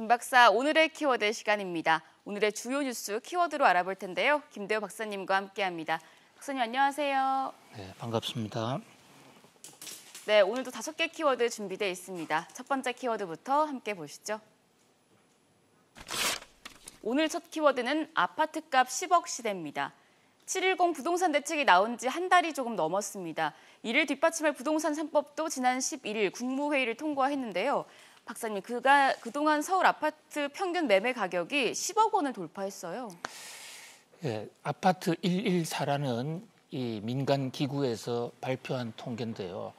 김 박사, 오늘의 키워드 시간입니다. 오늘의 주요 뉴스 키워드로 알아볼 텐데요. 김대호 박사님과 함께합니다. 박사님 안녕하세요. 네, 반갑습니다. 네, 오늘도 5개 키워드 준비되어 있습니다. 첫 번째 키워드부터 함께 보시죠. 오늘 첫 키워드는 아파트값 10억 시대입니다. 7.10 부동산 대책이 나온 지 한 달이 조금 넘었습니다. 이를 뒷받침할 부동산 3법도 지난 11일 국무회의를 통과했는데요. 박사님, 그동안 서울 아파트 평균 매매 가격이 10억 원을 돌파했어요. 예, 아파트 114라는 이 민간 기구에서 발표한 통계인데요.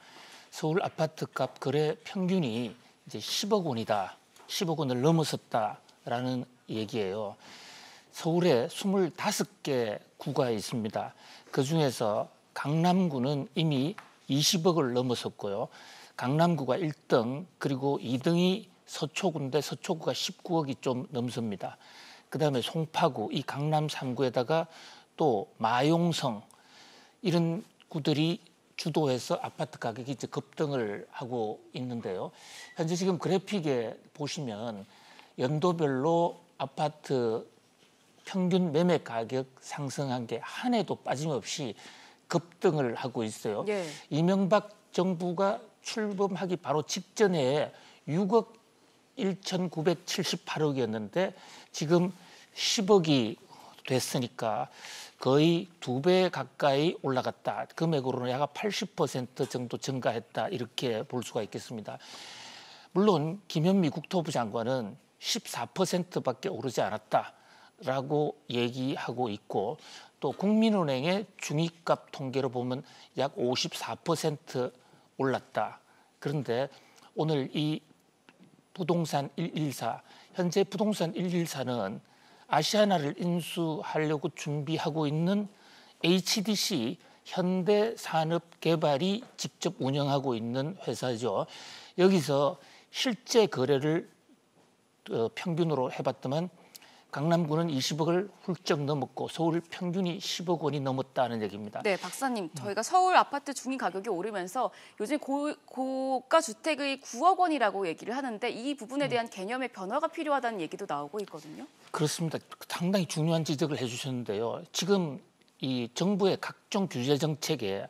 서울 아파트값 거래 평균이 이제 10억 원이다, 10억 원을 넘어섰다라는 얘기예요. 서울에 25개 구가 있습니다. 그중에서 강남구는 이미 20억을 넘어섰고요. 강남구가 1등, 그리고 2등이 서초구인데 서초구가 19억이 좀 넘습니다. 그다음에 송파구, 이 강남 3구에다가 또 마용성, 이런 구들이 주도해서 아파트 가격이 이제 급등을 하고 있는데요. 현재 지금 그래픽에 보시면 연도별로 아파트 평균 매매 가격 상승한 게 한 해도 빠짐없이 급등을 하고 있어요. 예. 이명박 정부가 출범하기 바로 직전에 6억 1,978억이었는데 지금 10억이 됐으니까 거의 2배 가까이 올라갔다. 금액으로는 약 80% 정도 증가했다. 이렇게 볼 수가 있겠습니다. 물론 김현미 국토부 장관은 14%밖에 오르지 않았다라고 얘기하고 있고, 또 국민은행의 중위값 통계로 보면 약 54% 올랐다. 그런데 오늘 이 부동산 114, 현재 부동산 114는 아시아나를 인수하려고 준비하고 있는 HDC 현대산업개발이 직접 운영하고 있는 회사죠. 여기서 실제 거래를 평균으로 해봤더만 강남구는 20억을 훌쩍 넘었고 서울 평균이 10억 원이 넘었다는 얘기입니다. 네, 박사님, 저희가 서울 아파트 중위 가격이 오르면서 요즘 고가 주택의 9억 원이라고 얘기를 하는데 이 부분에 대한 개념의 변화가 필요하다는 얘기도 나오고 있거든요. 그렇습니다. 상당히 중요한 지적을 해주셨는데요. 지금 이 정부의 각종 규제 정책에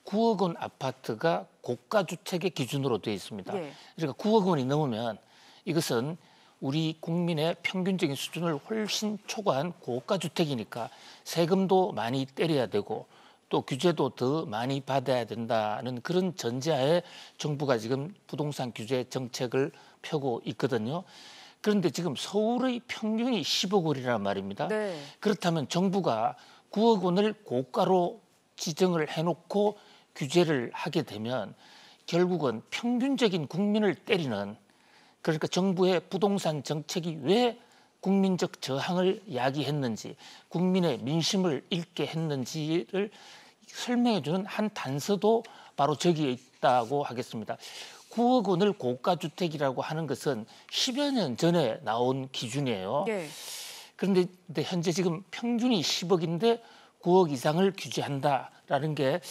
9억 원 아파트가 고가 주택의 기준으로 되어 있습니다. 네. 그러니까 9억 원이 넘으면 이것은 우리 국민의 평균적인 수준을 훨씬 초과한 고가 주택이니까 세금도 많이 때려야 되고 또 규제도 더 많이 받아야 된다는 그런 전제하에 정부가 지금 부동산 규제 정책을 펴고 있거든요. 그런데 지금 서울의 평균이 10억 원이란 말입니다. 네. 그렇다면 정부가 9억 원을 고가로 지정을 해놓고 규제를 하게 되면 결국은 평균적인 국민을 때리는, 그러니까 정부의 부동산 정책이 왜 국민적 저항을 야기했는지, 국민의 민심을 읽게 했는지를 설명해주는 한 단서도 바로 저기에 있다고 하겠습니다. 9억 원을 고가주택이라고 하는 것은 10여 년 전에 나온 기준이에요. 네. 그런데 현재 지금 평균이 10억인데 9억 이상을 규제한다라는 게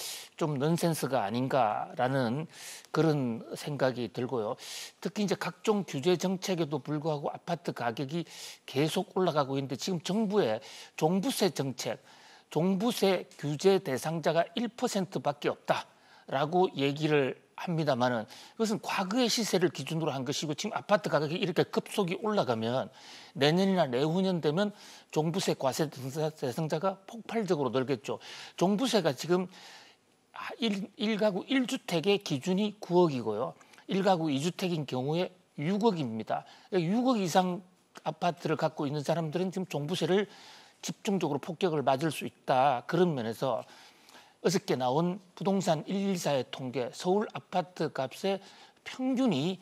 좀 넌센스가 아닌가라는 그런 생각이 들고요. 특히 이제 각종 규제 정책에도 불구하고 아파트 가격이 계속 올라가고 있는데 지금 정부의 종부세 정책, 종부세 규제 대상자가 1%밖에 없다라고 얘기를 합니다만은 그것은 과거의 시세를 기준으로 한 것이고 지금 아파트 가격이 이렇게 급속히 올라가면 내년이나 내후년 되면 종부세 과세 대상자가 폭발적으로 늘겠죠. 종부세가 지금 1가구 1주택의 기준이 9억이고요. 1가구 2주택인 경우에 6억입니다. 6억 이상 아파트를 갖고 있는 사람들은 지금 종부세를 집중적으로 폭격을 맞을 수 있다. 그런 면에서 어저께 나온 부동산 114의 통계, 서울 아파트 값의 평균이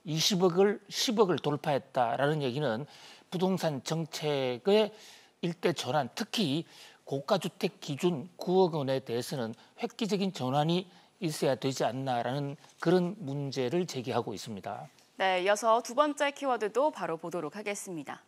10억을 돌파했다라는 얘기는 부동산 정책의 일대 전환, 특히 고가주택 기준 9억 원에 대해서는 획기적인 전환이 있어야 되지 않나라는 그런 문제를 제기하고 있습니다. 네, 이어서 두 번째 키워드도 바로 보도록 하겠습니다.